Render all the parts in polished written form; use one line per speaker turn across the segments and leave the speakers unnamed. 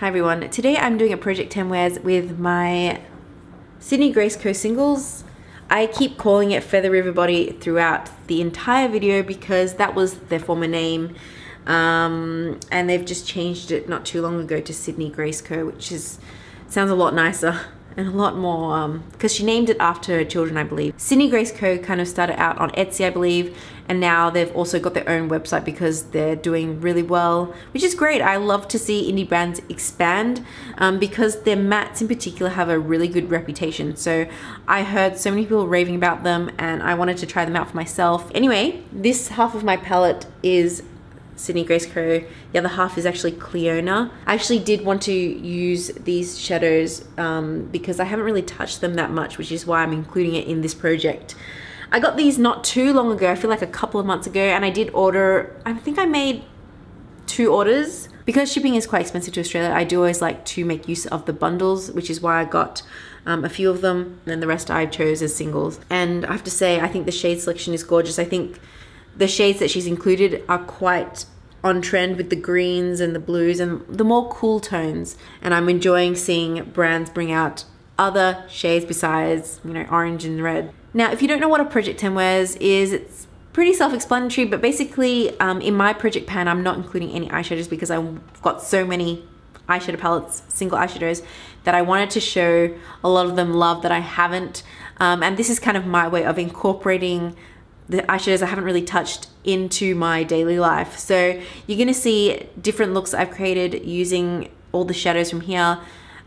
Hi everyone, today I'm doing a Project 10 wears with my Sydney Grace Co singles. I keep calling it Feather River Body throughout the entire video because that was their former name, and they've just changed it not too long ago to Sydney Grace Co, which sounds a lot nicer and a lot more, because she named it after her children, I believe. Sydney Grace Co kind of started out on Etsy, I believe, and now they've also got their own website because they're doing really well, which is great. I love to see indie brands expand because their mattes in particular have a really good reputation. So I heard so many people raving about them and I wanted to try them out for myself. Anyway, this half of my palette is Sydney Grace Co. The other half is actually Cleona. I actually did want to use these shadows because I haven't really touched them that much, which is why I'm including it in this project. I got these not too long ago, I feel like a couple of months ago, and I did order, I think I made 2 orders. Because shipping is quite expensive to Australia, I do always like to make use of the bundles, which is why I got a few of them, and then the rest I chose as singles. And I have to say, I think the shade selection is gorgeous. I think the shades that she's included are quite on trend with the greens and the blues and the more cool tones. And I'm enjoying seeing brands bring out other shades besides, you know, orange and red. Now, if you don't know what a Project 10 wears is, it's pretty self-explanatory, but basically in my project pan, I'm not including any eyeshadows because I've got so many eyeshadow palettes, single eyeshadows, that I wanted to show a lot of them love that I haven't. And this is kind of my way of incorporating the eyeshadows I haven't really touched into my daily life. So you're gonna see different looks I've created using all the shadows from here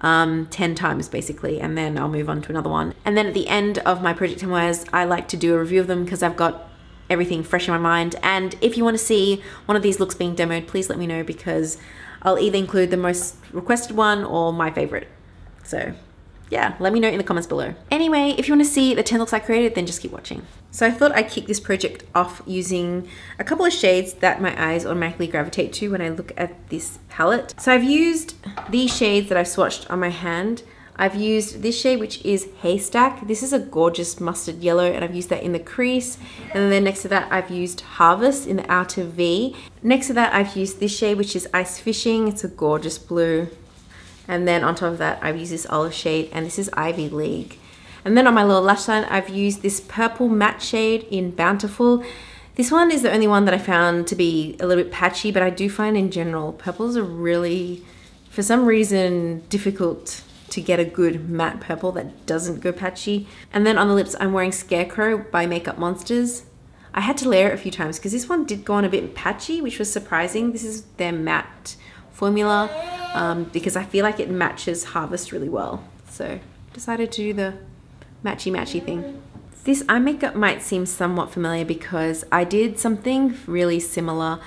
10 times basically, and then I'll move on to another one. And then at the end of my Project 10 wears, I like to do a review of them because I've got everything fresh in my mind. And if you want to see one of these looks being demoed, please let me know because I'll either include the most requested one or my favorite. So yeah, let me know in the comments below. Anyway, if you want to see the 10 looks I created, then just keep watching. So I thought I'd kick this project off using a couple of shades that my eyes automatically gravitate to when I look at this palette. So I've used these shades that I've swatched on my hand. I've used this shade, which is Haystack. This is a gorgeous mustard yellow, and I've used that in the crease. And then next to that, I've used Harvest in the outer V. Next to that, I've used this shade, which is Ice Fishing. It's a gorgeous blue. And then on top of that, I've used this olive shade, and this is Ivy League. And then on my lower lash line, I've used this purple matte shade in Bountiful. This one is the only one that I found to be a little bit patchy, but I do find in general, purples are really, for some reason, difficult to get a good matte purple that doesn't go patchy. And then on the lips, I'm wearing Scarecrow by Makeup Monsters. I had to layer it a few times because this one did go on a bit patchy, which was surprising. This is their matte formula because I feel like it matches Harvest really well. So decided to do the matchy thing. This eye makeup might seem somewhat familiar because I did something really similar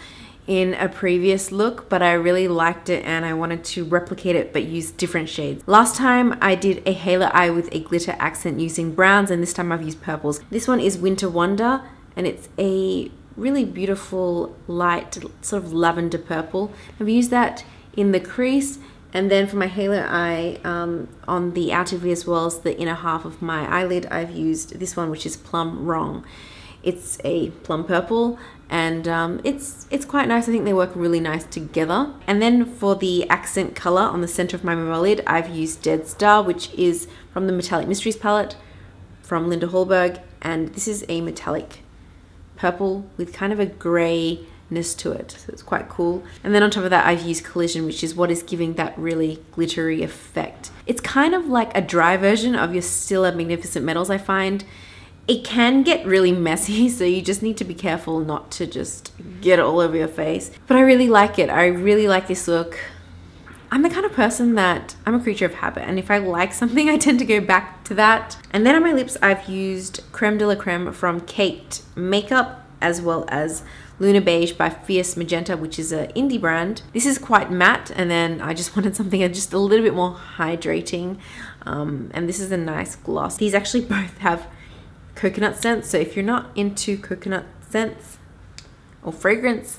in a previous look, but I really liked it and I wanted to replicate it but use different shades. Last time I did a halo eye with a glitter accent using browns, and this time I've used purples. This one is Winter Wonder and it's a really beautiful light sort of lavender purple. I've used that in the crease, and then for my halo eye on the outer V as well as the inner half of my eyelid, I've used this one, which is Plum Wrong. It's a plum purple and it's quite nice. I think they work really nice together. And then for the accent color on the center of my lid, I've used Dead Star, which is from the Metallic Mysteries palette from Linda Hallberg, and this is a metallic purple with kind of a grayness to it, so it's quite cool. And then on top of that, I've used Collision, which is what is giving that really glittery effect. It's kind of like a dry version of your Stila Magnificent Metals, I find. It can get really messy, so you just need to be careful not to just get it all over your face. But I really like it. I really like this look. I'm the kind of person that I'm a creature of habit, and if I like something, I tend to go back to that. And then on my lips, I've used Creme de la Creme from Kate Makeup, as well as Luna Beige by Fierce Magenta, which is an indie brand. This is quite matte, and then I just wanted something just a little bit more hydrating. And this is a nice gloss. These actually both have coconut scents, so if you're not into coconut scents or fragrance,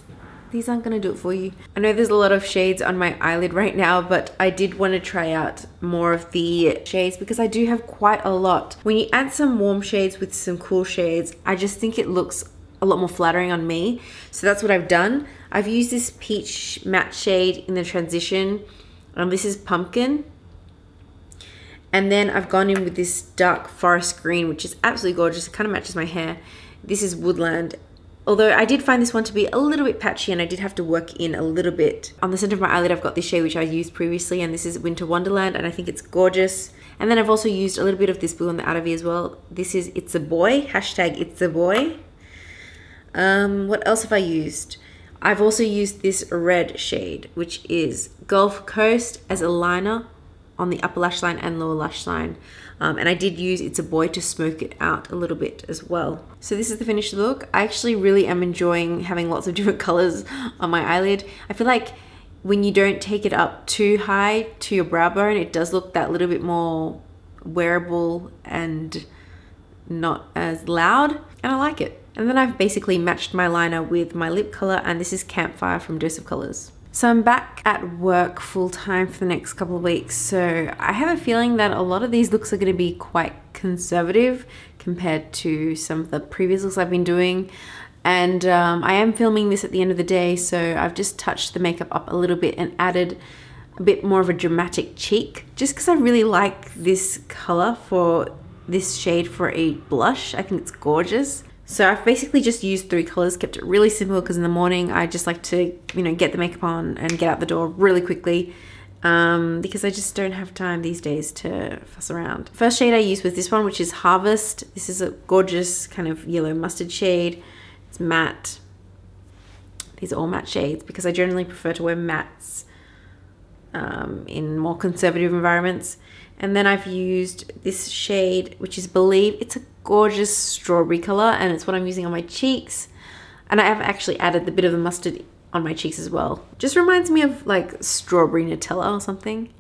these aren't gonna do it for you. I know there's a lot of shades on my eyelid right now, but I did want to try out more of the shades because I do have quite a lot. When you add some warm shades with some cool shades, I just think it looks a lot more flattering on me. So that's what I've done. I've used this peach matte shade in the transition This is Pumpkin. And then I've gone in with this dark forest green, which is absolutely gorgeous. It kind of matches my hair. This is Woodland. Although I did find this one to be a little bit patchy and I did have to work in a little bit. On the center of my eyelid, I've got this shade which I used previously, and this is Winter Wonderland, and I think it's gorgeous. And then I've also used a little bit of this blue on the outer V as well. This is It's a Boy, hashtag It's a Boy. What else have I used? I've also used this red shade, which is Gulf Coast, as a liner on the upper lash line and lower lash line. And I did use It's a Boy to smoke it out a little bit as well. So this is the finished look. I actually really am enjoying having lots of different colors on my eyelid. I feel like when you don't take it up too high to your brow bone, it does look that little bit more wearable and not as loud, and I like it. And then I've basically matched my liner with my lip color, and this is Campfire from Dose of Colors. So I'm back at work full time for the next couple of weeks, so I have a feeling that a lot of these looks are going to be quite conservative compared to some of the previous looks I've been doing. And I am filming this at the end of the day, so I've just touched the makeup up a little bit and added a bit more of a dramatic cheek, just because I really like this color for this shade for a blush. I think it's gorgeous. So I've basically just used 3 colors, kept it really simple because in the morning I just like to, you know, get the makeup on and get out the door really quickly because I just don't have time these days to fuss around. First shade I used was this one, which is Harvest. This is a gorgeous kind of yellow mustard shade. It's matte. These are all matte shades because I generally prefer to wear mattes in more conservative environments. And then I've used this shade, which is Believe. It's a gorgeous strawberry color, and it's what I'm using on my cheeks. And I have actually added the bit of the mustard on my cheeks as well. Just reminds me of like strawberry Nutella or something.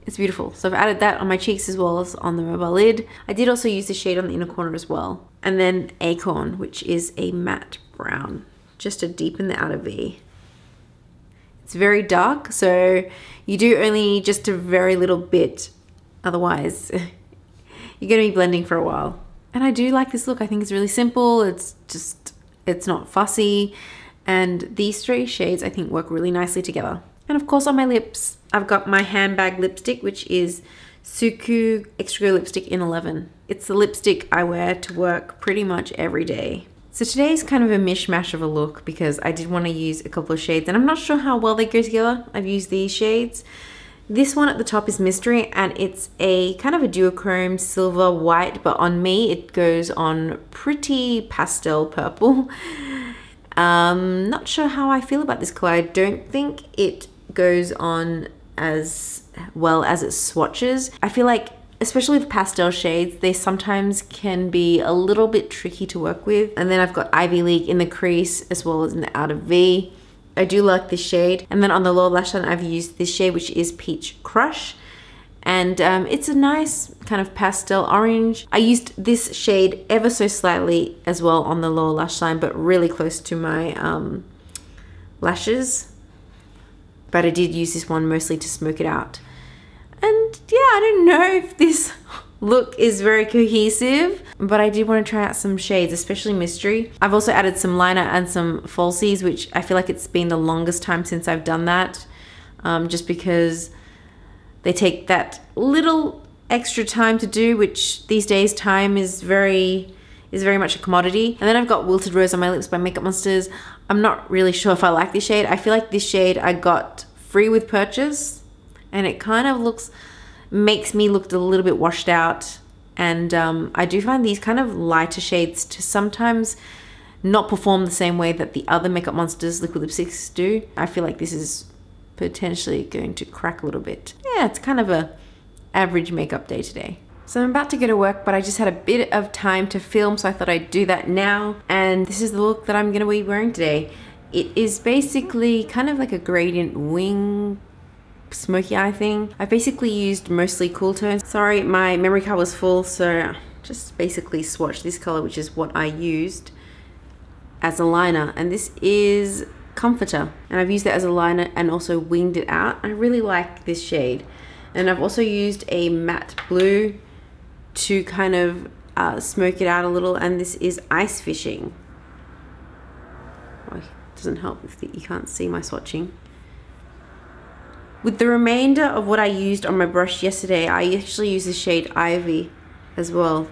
It's beautiful. So I've added that on my cheeks as well as on the mobile lid. I did also use the shade on the inner corner as well. And then Acorn, which is a matte brown, just to deepen the outer V. It's very dark, so you do only need just a very little bit. Otherwise, you're going to be blending for a while. And I do like this look. I think it's really simple. It's not fussy. And these 3 shades I think work really nicely together. And of course on my lips, I've got my handbag lipstick, which is Suku Extra Glow Lipstick in 11. It's the lipstick I wear to work pretty much every day. So today's kind of a mishmash of a look because I did want to use a couple of shades and I'm not sure how well they go together. I've used these shades. This one at the top is Mystery, and it's a kind of a duochrome silver white, but on me it goes on pretty pastel purple. Not sure how I feel about this color. I don't think it goes on as well as it swatches. I feel like, especially with pastel shades, they sometimes can be a little bit tricky to work with. And then I've got Ivy League in the crease as well as in the outer V. I do like this shade. And then on the lower lash line, I've used this shade, which is Peach Crush. And it's a nice kind of pastel orange. I used this shade ever so slightly as well on the lower lash line, but really close to my lashes. But I did use this one mostly to smoke it out. And yeah, I don't know if this look is very cohesive, but I did want to try out some shades, especially Mystery. I've also added some liner and some falsies, which I feel like it's been the longest time since I've done that, just because they take that little extra time to do, which these days time is very much a commodity. And then I've got Wilted Rose on my lips by Makeup Monsters. I'm not really sure if I like this shade. I feel like this shade I got free with purchase, and it kind of makes me look a little bit washed out. And I do find these kind of lighter shades to sometimes not perform the same way that the other Makeup Monsters liquid lipsticks do. I feel like this is potentially going to crack a little bit. Yeah, it's kind of a average makeup day today. So I'm about to go to work, but I just had a bit of time to film, so I thought I'd do that now. And this is the look that I'm gonna be wearing today. It is basically kind of like a gradient wing smoky eye thing. I basically used mostly cool tones. Sorry, my memory card was full, so just basically swatched this color, which is what I used as a liner. And this is Comforter, and I've used that as a liner and also winged it out. I really like this shade. And I've also used a matte blue to kind of smoke it out a little, and this is Ice Fishing. Oh, it doesn't help if you can't see my swatching. With the remainder of what I used on my brush yesterday, I actually used the shade Ivy as well.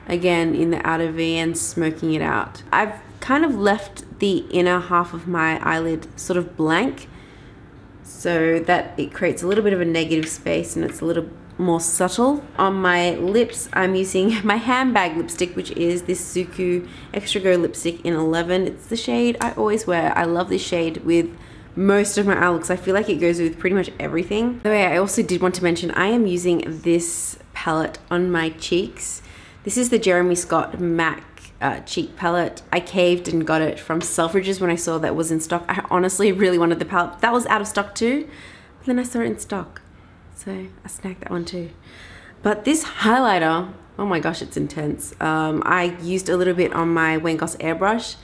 Again, in the outer V and smoking it out. I've kind of left the inner half of my eyelid sort of blank so that it creates a little bit of a negative space and it's a little more subtle. On my lips, I'm using my handbag lipstick, which is this Suku Extra Go lipstick in 11. It's the shade I always wear. I love this shade with most of my eye looks. I feel like it goes with pretty much everything. By the way, I also did want to mention I am using this palette on my cheeks. This is the Jeremy Scott MAC cheek palette. I caved and got it from Selfridges when I saw that was in stock. I honestly really wanted the palette. That was out of stock too, but then I saw it in stock, so I snagged that one too. But this highlighter, oh my gosh, it's intense. I used a little bit on my Wayne Goss airbrush,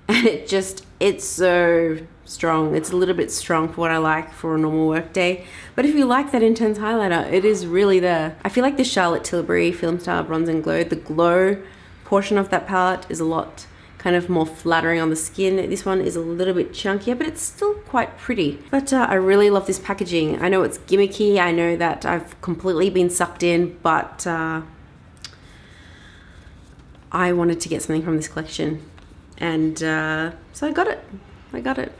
and it's so strong. It's a little bit strong for what I like for a normal work day. But if you like that intense highlighter, it is really there. I feel like the Charlotte Tilbury Film Star Bronze and Glow, the glow portion of that palette is a lot kind of more flattering on the skin. This one is a little bit chunkier, but it's still quite pretty. But I really love this packaging. I know it's gimmicky. I know that I've completely been sucked in, but I wanted to get something from this collection. And so I got it.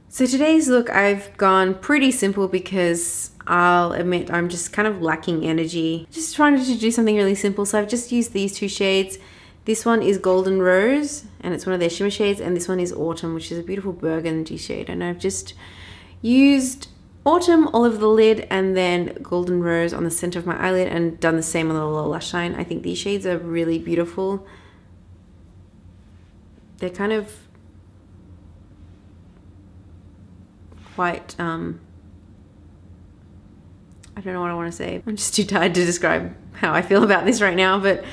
So today's look, I've gone pretty simple because I'll admit I'm just kind of lacking energy. Just trying to do something really simple. So I've just used these two shades. This one is Golden Rose, and it's one of their shimmer shades, and this one is Autumn, which is a beautiful burgundy shade. And I've just used Autumn all over the lid and then Golden Rose on the center of my eyelid and done the same on the lower lash line. I think these shades are really beautiful. They're kind of quite, I don't know what I want to say. I'm just too tired to describe how I feel about this right now, but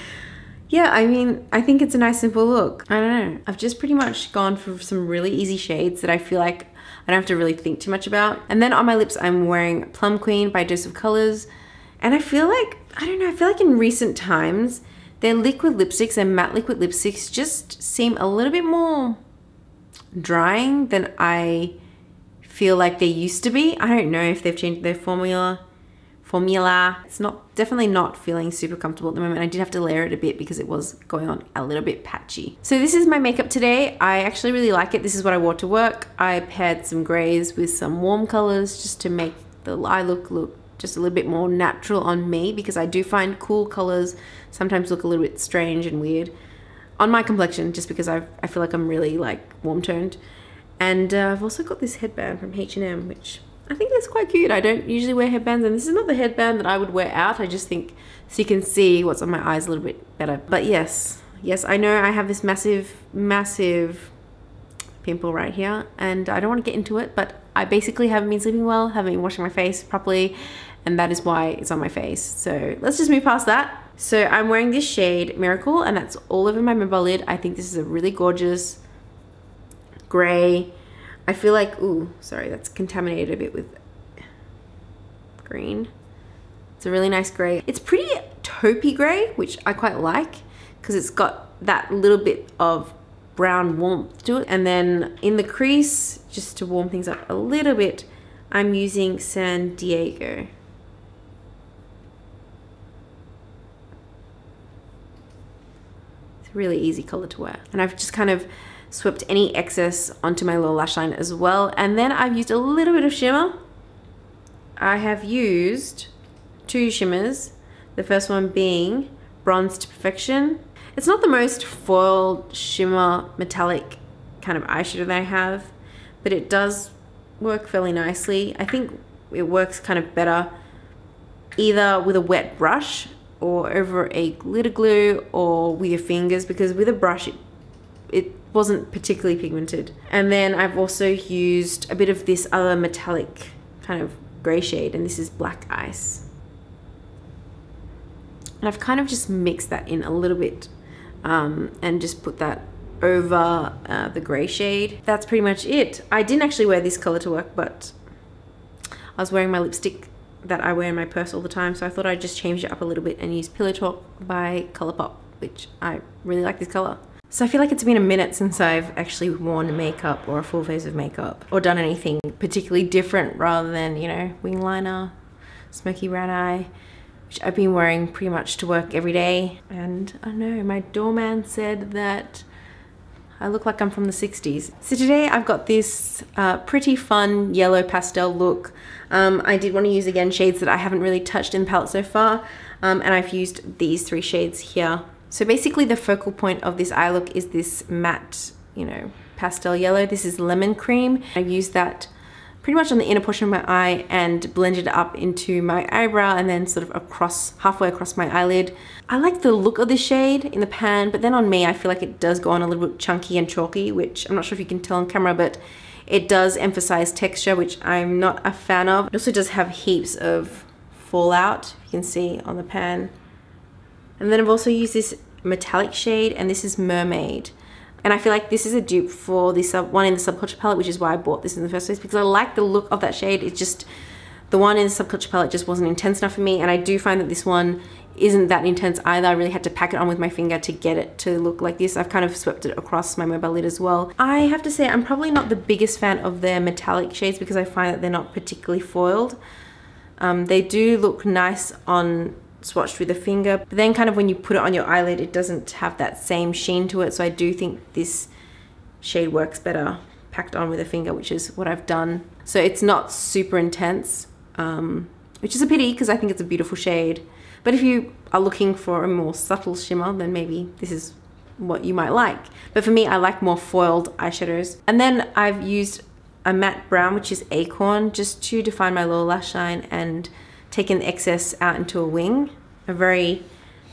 yeah, I mean, I think it's a nice simple look. I don't know. I've just pretty much gone for some really easy shades that I feel like I don't have to really think too much about. And then on my lips, I'm wearing Plum Queen by Dose of Colors. And I feel like, I don't know, I feel like in recent times, their liquid lipsticks and matte liquid lipsticks just seem a little bit more drying than I feel like they used to be. I don't know if they've changed their formula. It's definitely not feeling super comfortable at the moment. I did have to layer it a bit because it was going on a little bit patchy. So this is my makeup today. I actually really like it. This is what I wore to work. I paired some grays with some warm colors just to make the eye look just a little bit more natural on me, because I do find cool colors sometimes look a little bit strange and weird on my complexion, just because I feel like I'm really like warm toned. And I've also got this headband from H&M, which I think is quite cute. I don't usually wear headbands, and this is not the headband that I would wear out. I just think so you can see what's on my eyes a little bit better. But yes, I know I have this massive pimple right here, and I don't want to get into it, but I basically haven't been sleeping well, haven't been washing my face properly, and that is why it's on my face. So let's just move past that. So I'm wearing this shade Miracle, and that's all over my mobile lid. I think this is a really gorgeous gray. I feel like, ooh, sorry, that's contaminated a bit with green. It's a really nice gray. It's pretty taupey gray, which I quite like because it's got that little bit of brown warmth to it. And then in the crease, just to warm things up a little bit, I'm using San Diego. It's a really easy color to wear. And I've just kind of swept any excess onto my lower lash line as well. And then I've used a little bit of shimmer. I have used two shimmers. The first one being Bronze to Perfection. It's not the most foiled shimmer metallic kind of eyeshadow that I have, but it does work fairly nicely. I think it works kind of better either with a wet brush or over a glitter glue or with your fingers, because with a brush it wasn't particularly pigmented. And then I've also used a bit of this other metallic kind of gray shade, and this is Black Ice. And I've kind of just mixed that in a little bit and just put that over the gray shade. That's pretty much it. I didn't actually wear this color to work, but I was wearing my lipstick that I wear in my purse all the time, so I thought I'd just change it up a little bit and use Pillow Talk by Colourpop, which I really like this color. So I feel like it's been a minute since I've actually worn makeup or a full face of makeup or done anything particularly different rather than, you know, wing liner, smoky brown eye, which I've been wearing pretty much to work every day. And I know my doorman said that I look like I'm from the 60s. So today I've got this pretty fun yellow pastel look. I did want to use again shades that I haven't really touched in the palette so far. And I've used these 3 shades here. So basically the focal point of this eye look is this matte, you know, pastel yellow. This is lemon cream. I've used that pretty much on the inner portion of my eye and blended it up into my eyebrow and then sort of across, halfway across my eyelid. I like the look of this shade in the pan, but then on me I feel like it does go on a little bit chunky and chalky, which I'm not sure if you can tell on camera, but it does emphasize texture, which I'm not a fan of. It also does have heaps of fallout, you can see on the pan. And then I've also used this metallic shade, and this is Mermaid. And I feel like this is a dupe for the one in the Subculture palette, which is why I bought this in the first place, because I like the look of that shade. It's just, the one in the Subculture palette just wasn't intense enough for me, and I do find that this one isn't that intense either. I really had to pack it on with my finger to get it to look like this. I've kind of swept it across my mobile lid as well. I have to say I'm probably not the biggest fan of their metallic shades because I find that they're not particularly foiled. They do look nice on swatched with a finger, but then kind of when you put it on your eyelid it doesn't have that same sheen to it, so I do think this shade works better packed on with a finger, which is what I've done. So it's not super intense, which is a pity because I think it's a beautiful shade, but if you are looking for a more subtle shimmer then maybe this is what you might like. But for me, I like more foiled eyeshadows. And then I've used a matte brown, which is Acorn, just to define my lower lash line and taken the excess out into a wing, a very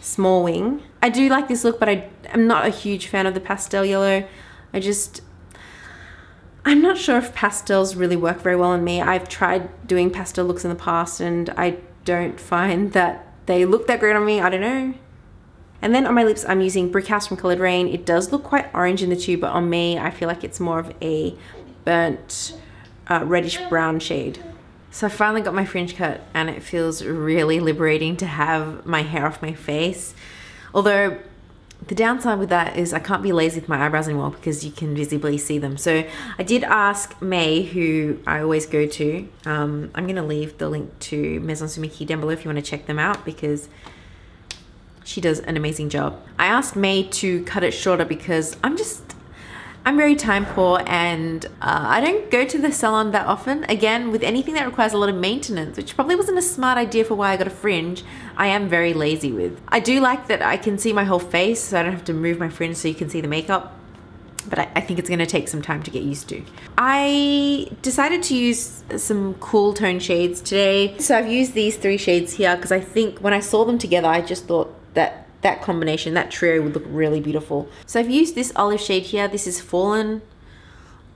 small wing. I do like this look, but I'm not a huge fan of the pastel yellow. I'm not sure if pastels really work very well on me. I've tried doing pastel looks in the past and I don't find that they look that great on me, I don't know. And then on my lips, I'm using Brick House from Coloured Rain. It does look quite orange in the tube, but on me, I feel like it's more of a burnt reddish brown shade. So I finally got my fringe cut and it feels really liberating to have my hair off my face. Although the downside with that is I can't be lazy with my eyebrows anymore because you can visibly see them. So I did ask May, who I always go to. I'm gonna leave the link to Maison Sumiki down below if you want to check them out because she does an amazing job. I asked May to cut it shorter because I'm very time poor and I don't go to the salon that often. Again, with anything that requires a lot of maintenance, which probably wasn't a smart idea for why I got a fringe, I am very lazy with. I do like that I can see my whole face, so I don't have to move my fringe so you can see the makeup, but I think it's gonna take some time to get used to. I decided to use some cool tone shades today. So I've used these 3 shades here because I think when I saw them together, I just thought that that combination, that trio would look really beautiful. So I've used this olive shade here. This is Fallen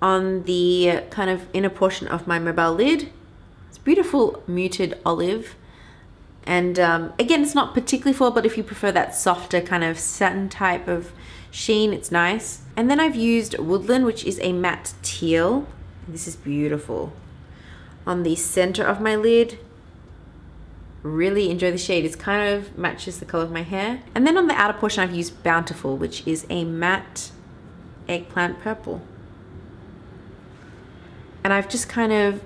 on the kind of inner portion of my mobile lid. It's beautiful muted olive. And again, it's not particularly full, but if you prefer that softer kind of satin type of sheen, it's nice. And then I've used Woodland, which is a matte teal. This is beautiful. On the center of my lid. Really enjoy the shade. It kind of matches the color of my hair. And then on the outer portion I've used Bountiful, which is a matte eggplant purple. And I've just kind of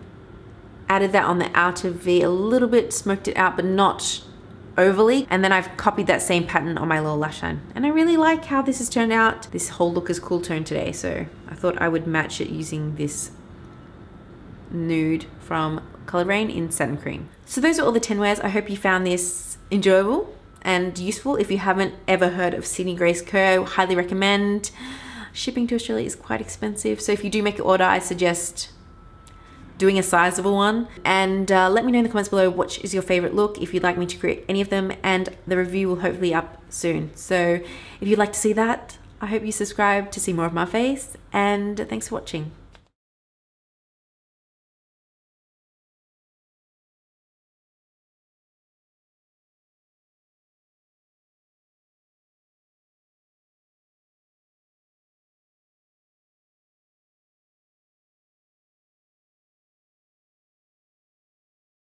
added that on the outer V a little bit, smoked it out but not overly. And then I've copied that same pattern on my lower lash line. And I really like how this has turned out. This whole look is cool tone today, so I thought I would match it using this nude from Coloured Rain in Satin Cream. So those are all the 10 wears. I hope you found this enjoyable and useful. If you haven't ever heard of Sydney Grace Co, highly recommend. Shipping to Australia is quite expensive, so if you do make an order, I suggest doing a sizable one. And let me know in the comments below which is your favorite look, if you'd like me to create any of them, and the review will hopefully up soon. So if you'd like to see that, I hope you subscribe to see more of my face, and thanks for watching.